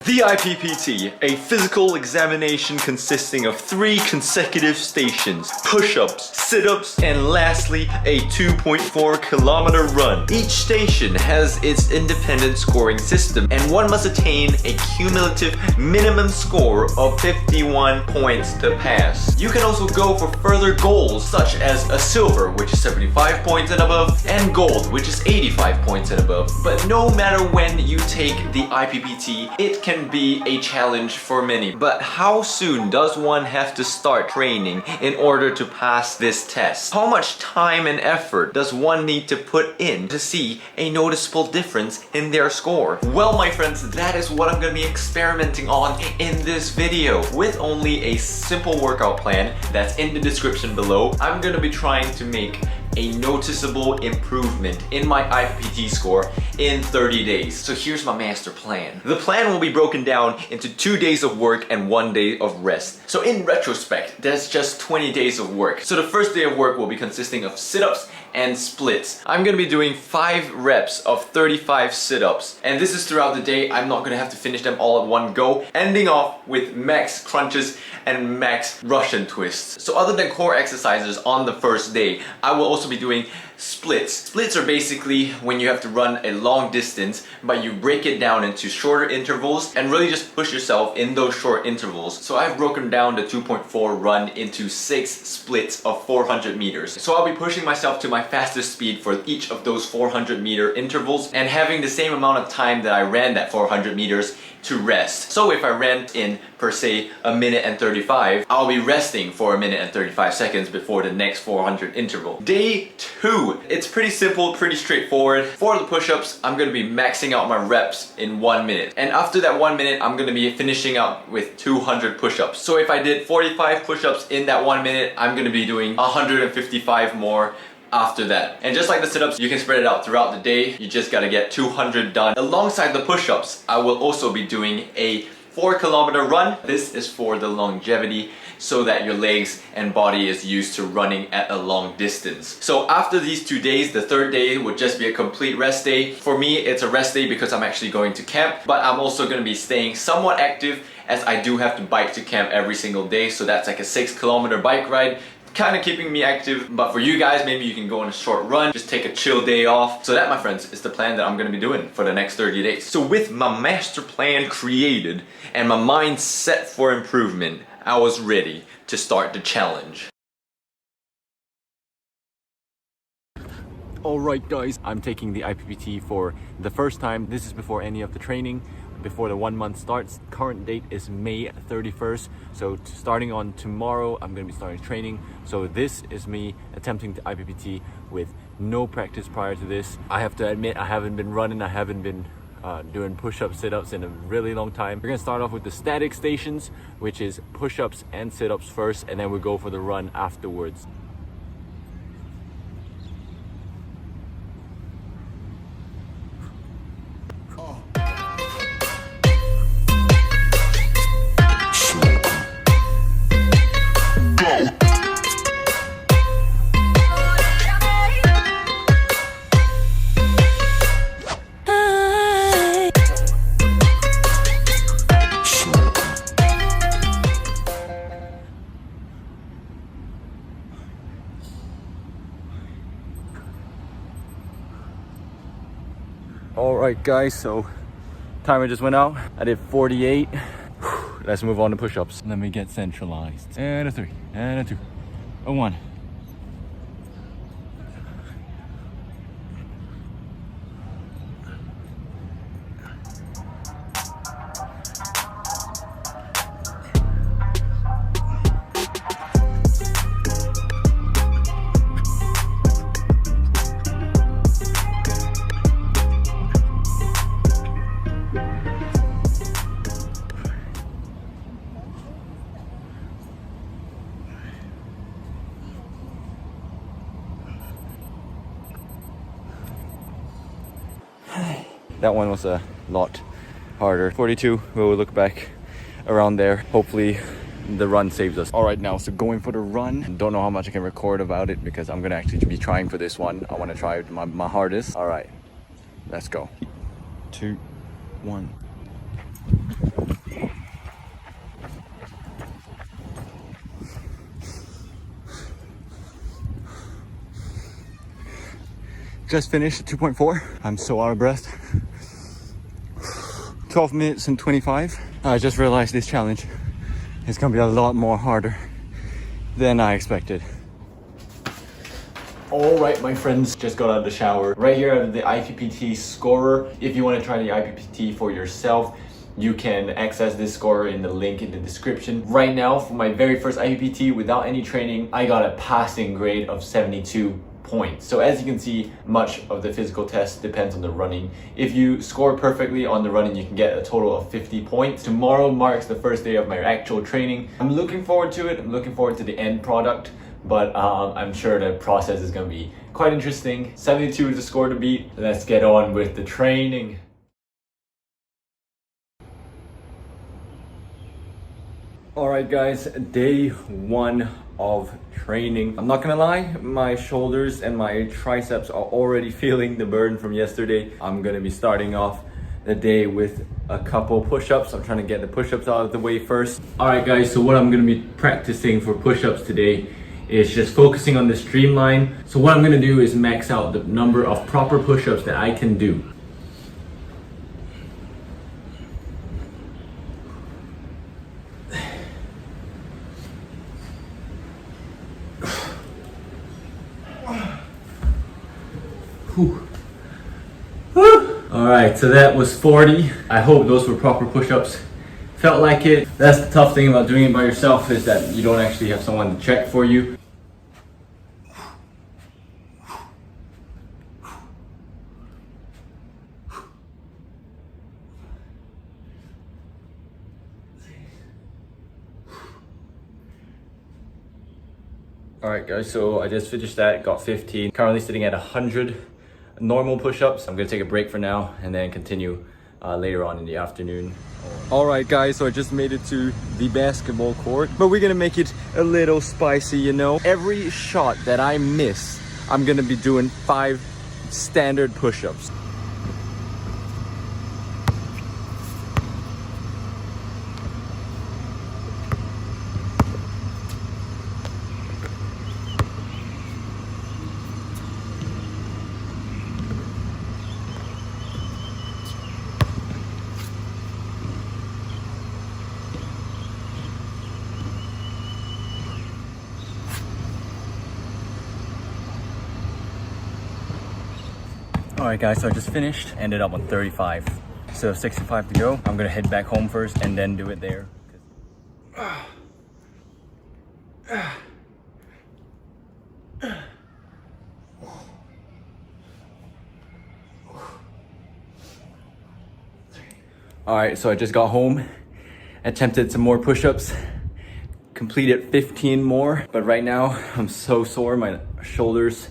The IPPT, a physical examination consisting of 3 consecutive stations, push-ups, sit-ups, and lastly, a 2.4-kilometer run. Each station has its independent scoring system, and one must attain a cumulative minimum score of 51 points to pass. You can also go for further goals, such as a silver, which is 75 points and above, and gold, which is 85 points and above. But no matter when you take the IPPT, it can be a challenge for many. But how soon does one have to start training in order to pass this test? How much time and effort does one need to put in to see a noticeable difference in their score? Well, my friends, that is what I'm going to be experimenting on in this video. With only a simple workout plan that's in the description below, I'm going to be trying to make a noticeable improvement in my IPPT score in 30 days. So here's my master plan. The plan will be broken down into 2 days of work and 1 day of rest. So in retrospect, that's just 20 days of work. So the first day of work will be consisting of sit-ups and splits. I'm gonna be doing 5 reps of 35 sit-ups, and this is throughout the day. I'm not gonna have to finish them all at one go, ending off with max crunches and max Russian twists. So other than core exercises on the first day, I will also be doing splits. Splits are basically when you have to run a long distance, but you break it down into shorter intervals and really just push yourself in those short intervals. So I've broken down the 2.4 run into 6 splits of 400 meters. So I'll be pushing myself to my fastest speed for each of those 400-meter intervals and having the same amount of time that I ran that 400 meters to rest. So if I ran in, per se, 1 minute and 35, I'll be resting for 1 minute and 35 seconds before the next 400 interval. Day 2. It's pretty simple, pretty straightforward. For the push-ups, I'm gonna be maxing out my reps in 1 minute. And after that 1 minute, I'm gonna be finishing up with 200 push-ups. So if I did 45 push-ups in that 1 minute, I'm gonna be doing 155 more after that. And just like the sit-ups, you can spread it out throughout the day. You just gotta get 200 done. Alongside the push-ups, I will also be doing a 4-kilometer run. This is for the longevity, so that your legs and body is used to running at a long distance. So after these 2 days, the third day would just be a complete rest day. For me, it's a rest day because I'm actually going to camp, but I'm also gonna be staying somewhat active as I do have to bike to camp every single day. So that's like a 6-kilometer bike ride, kind of keeping me active. But for you guys, maybe you can go on a short run, just take a chill day off. So that, my friends, is the plan that I'm going to be doing for the next 30 days. So with my master plan created and my mind set for improvement, I was ready to start the challenge. Alright guys, I'm taking the IPPT for the first time. This is before any of the training, before the 1 month starts. Current date is May 31st. So starting on tomorrow, I'm going to be starting training. So this is me attempting the IPPT with no practice prior to this. I have to admit, I haven't been running, I haven't been doing push-ups, sit-ups in a really long time. We're gonna start off with the static stations, which is push-ups and sit-ups first, and then we'll go for the run afterwards. Alright guys, so timer just went out. I did 48. Let's move on to push-ups. Let me get centralized. And a 3, and a 2, a 1. That one was a lot harder. 42, we'll look back around there. Hopefully the run saves us. All right, now, so going for the run. Don't know how much I can record about it because I'm gonna actually be trying for this one. I wanna try my hardest. All right, let's go. 2, 1. Just finished at 2.4. I'm so out of breath. 12 minutes and 25. I just realized this challenge is gonna be a lot more harder than I expected. All right, my friends, just got out of the shower. Right here I have the IPPT scorer. If you want to try the IPPT for yourself, you can access this scorer in the link in the description. Right now, for my very first IPPT without any training, I got a passing grade of 72 points. So as you can see, much of the physical test depends on the running. If you score perfectly on the running, you can get a total of 50 points. Tomorrow marks the first day of my actual training. I'm looking forward to it. I'm looking forward to the end product, but I'm sure the process is going to be quite interesting. 72 is the score to beat. Let's get on with the training. Alright guys, day one of training. I'm not gonna lie, my shoulders and my triceps are already feeling the burn from yesterday. I'm gonna be starting off the day with a couple push-ups. I'm trying to get the push-ups out of the way first. Alright guys, so what I'm gonna be practicing for push-ups today is just focusing on the streamline. So what I'm gonna do is max out the number of proper push-ups that I can do. Alright, so that was 40. I hope those were proper push-ups. Felt like it. That's the tough thing about doing it by yourself, is that you don't actually have someone to check for you. Alright guys, so I just finished that, got 15. Currently sitting at 100 normal push-ups. I'm gonna take a break for now and then continue later on in the afternoon. Alright guys, so I just made it to the basketball court, but we're gonna make it a little spicy, you know. Every shot that I miss, I'm gonna be doing 5 standard push-ups. Alright guys, so I just finished, ended up on 35. So 65 to go. I'm gonna head back home first and then do it there. Alright, so I just got home, attempted some more push-ups, completed 15 more, but right now I'm so sore, my shoulders,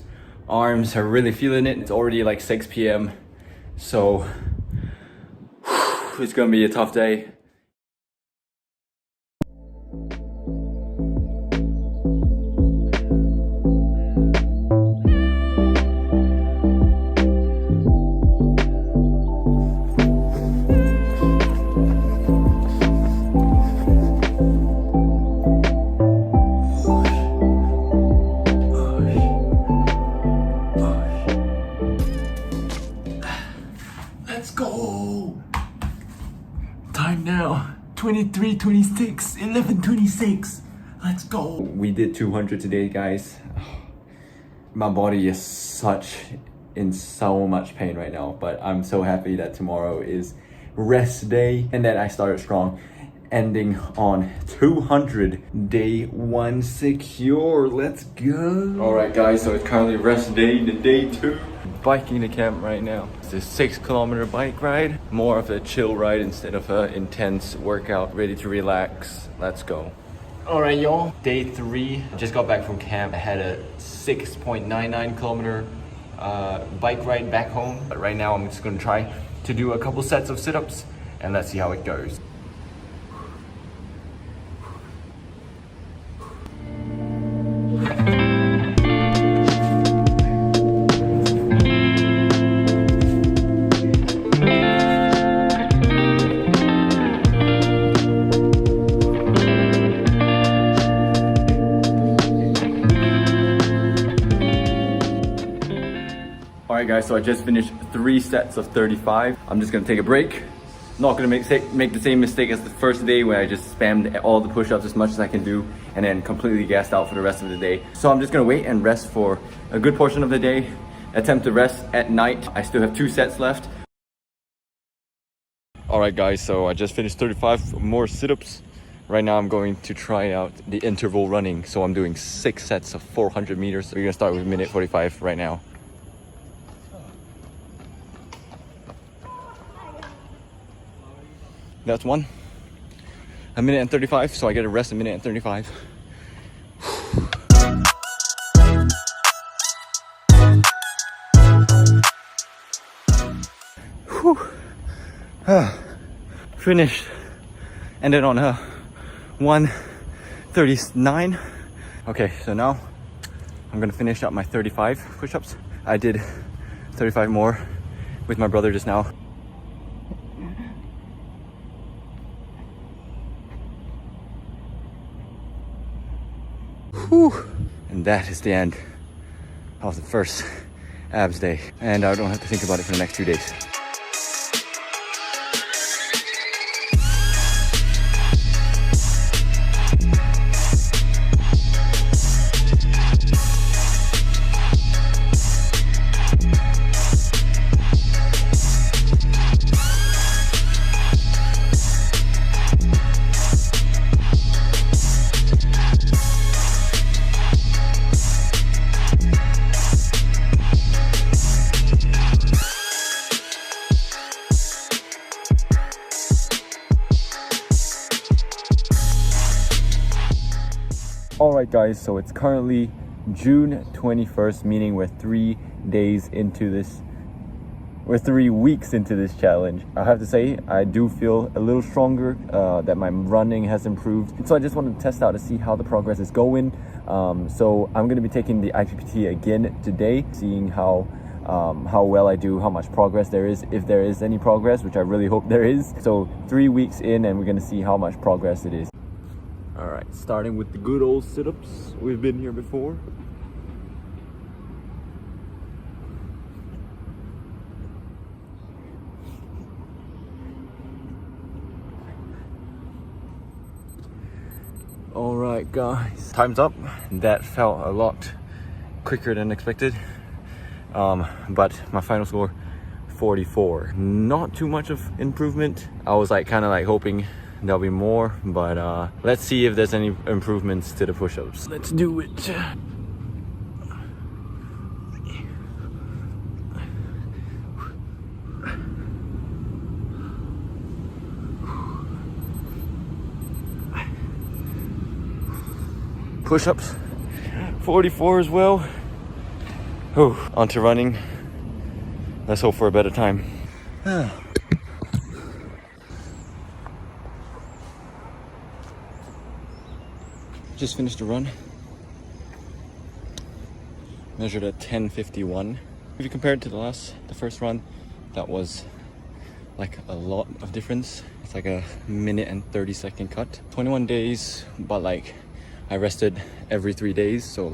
arms are really feeling it. It's already like 6 p.m. so it's gonna be a tough day. Let's go! Time now, 23:26, 11:26. Let's go! We did 200 today, guys. My body is in so much pain right now, but I'm so happy that tomorrow is rest day and that I started strong. Ending on 200, day 1 secure. Let's go! Alright guys, so it's currently rest day to day 2. Biking to camp right now. It's a 6-kilometer bike ride. More of a chill ride instead of an intense workout. Ready to relax. Let's go. Alright y'all, day 3. Just got back from camp. I had a 6.99 kilometer bike ride back home. But right now I'm just gonna try to do a couple sets of sit-ups and let's see how it goes. Alright guys, so I just finished 3 sets of 35. I'm just gonna take a break. Not gonna make the same mistake as the first day where I just spammed all the push-ups as much as I can do and then completely gassed out for the rest of the day. So I'm just gonna wait and rest for a good portion of the day. Attempt to rest at night. I still have 2 sets left. Alright guys, so I just finished 35 more sit-ups. Right now I'm going to try out the interval running. So I'm doing 6 sets of 400 meters. So we're gonna start with minute 45 right now. That's one. A minute and 35, so I get a rest a minute and 35. Whew. Finished. Ended on a 1:39. Okay, so now I'm gonna finish up my 35 push-ups. I did 35 more with my brother just now. Whew. And that is the end of the first abs day. And I don't have to think about it for the next 2 days. Alright guys, so it's currently June 21st, meaning we're 3 days into this, we're 3 weeks into this challenge. I have to say, I do feel a little stronger, that my running has improved. So I just wanted to test out to see how the progress is going. So I'm going to be taking the IPPT again today, seeing how well I do, how much progress there is, if there is any progress, which I really hope there is. So 3 weeks in and we're going to see how much progress it is. Alright, starting with the good old sit-ups. We've been here before. Alright guys, time's up. That felt a lot quicker than expected. But my final score, 44. Not too much of improvement. I was kind of hoping there'll be more, but let's see if there's any improvements to the push-ups. Let's do it. Push-ups, 44 as well. Oh, onto running. Let's hope for a better time. Just finished a run. Measured at 10:51. If you compare it to the first run, that was a lot of difference. It's a minute and 30-second cut. 21 days, but I rested every 3 days, so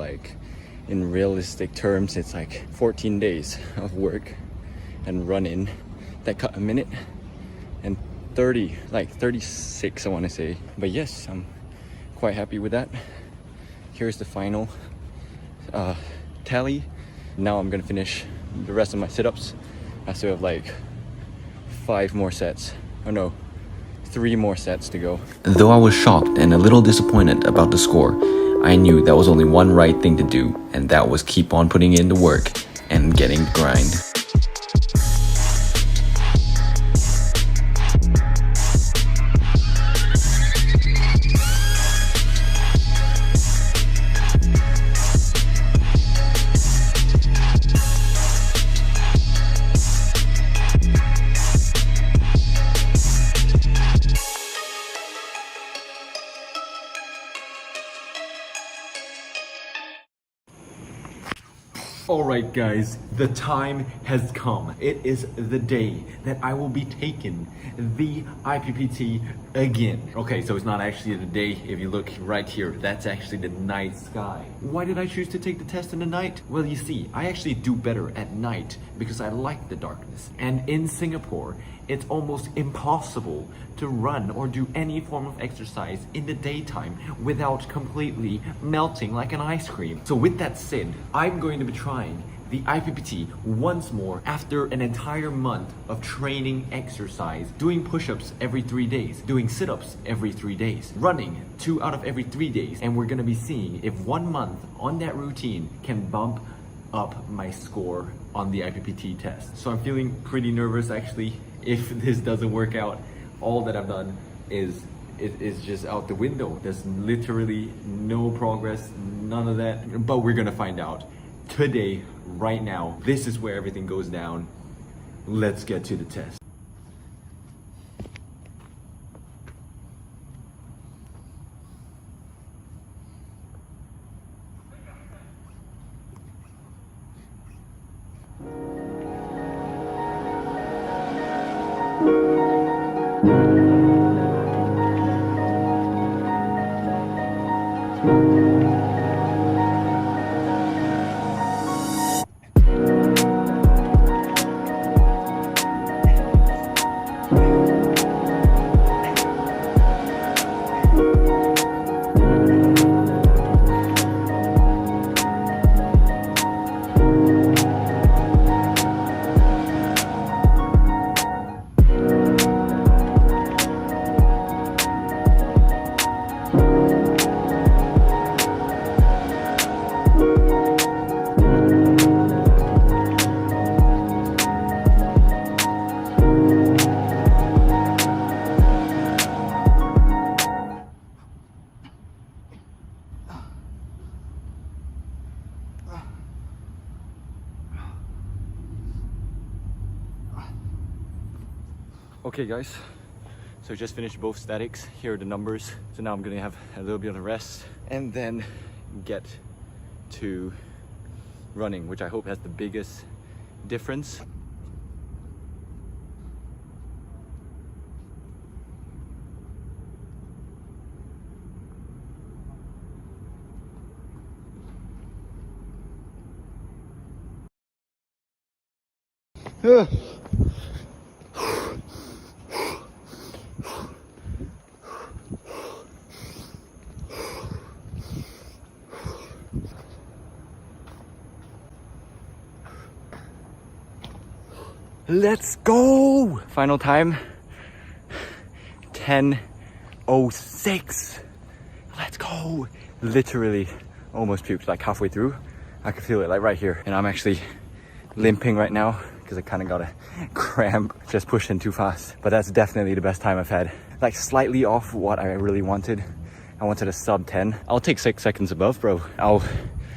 in realistic terms, it's 14 days of work and running that cut a minute and 36, I want to say. But yes, I'm quite happy with that. Here's the final tally. Now I'm gonna finish the rest of my sit-ups. I still have 5 more sets. Oh no, 3 more sets to go. Though I was shocked and a little disappointed about the score, I knew that was only one right thing to do, and that was keep on putting in the work and getting the grind. Alright guys, the time has come. It is the day that I will be taking the IPPT again. Okay, so it's not actually the day. If you look right here, that's actually the night sky. Why did I choose to take the test in the night? Well, you see, I actually do better at night because I like the darkness. And in Singapore, it's almost impossible to run or do any form of exercise in the daytime without completely melting like an ice cream. So with that said, I'm going to be trying the IPPT once more after an entire month of training exercise, doing push-ups every 3 days, doing sit-ups every 3 days, running 2 out of every 3 days, and we're gonna be seeing if 1 month on that routine can bump up my score on the IPPT test. So I'm feeling pretty nervous actually. If this doesn't work out, all that I've done is just out the window. There's literally no progress, none of that, but we're gonna find out today, right now. This is where everything goes down. Let's get to the test. Okay guys, so just finished both statics. Here are the numbers. So now I'm gonna have a little bit of a rest and then get to running, which I hope has the biggest difference. Let's go! Final time, 10:06. Let's go! Literally almost puked like halfway through. I can feel it like right here. And I'm actually limping right now because I kind of got a cramp just pushing too fast. But that's definitely the best time I've had. Like slightly off what I really wanted. I wanted a sub 10. I'll take 6 seconds above, bro. I'll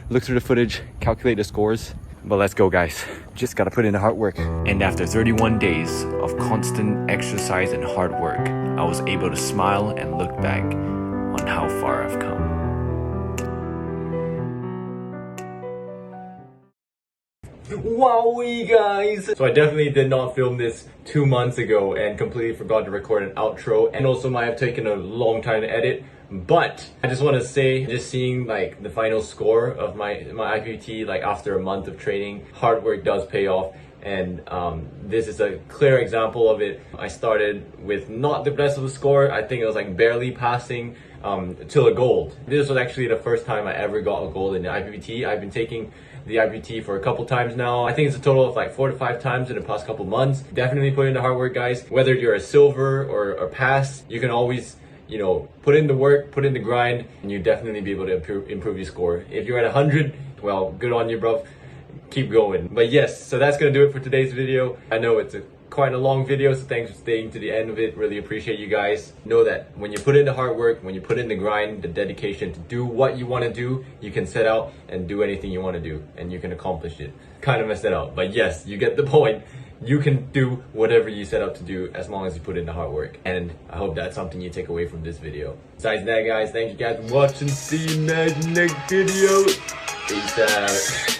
look through the footage, calculate the scores. But let's go guys, just gotta put in the hard work. And after 31 days of constant exercise and hard work, I was able to smile and look back on how far I've come. Wowie guys! So I definitely did not film this 2 months ago and completely forgot to record an outro, and also might have taken a long time to edit. But I just want to say, just seeing like the final score of my IPPT, like after a month of training, hard work does pay off. And this is a clear example of it. I started with not the best of a score. I think it was like barely passing till a gold. This was actually the first time I ever got a gold in the IPPT. I've been taking the IPPT for a couple times now. I think it's a total of like 4 to 5 times in the past couple months. Definitely put in the hard work, guys. Whether you're a silver or a pass, you can always, you know, put in the work, put in the grind, and you definitely be able to improve your score. If you're at 100, well, good on you, bro. Keep going. But yes, so that's gonna do it for today's video. I know it's quite a long video, so thanks for staying to the end of it. Really appreciate you guys. Know that when you put in the hard work, when you put in the grind, the dedication to do what you want to do, you can set out and do anything you want to do, and you can accomplish it. Kind of messed it up, but yes, you get the point. You can do whatever you set out to do as long as you put in the hard work. And I hope that's something you take away from this video. Besides that, guys, thank you guys for watching. See you next video. Peace out.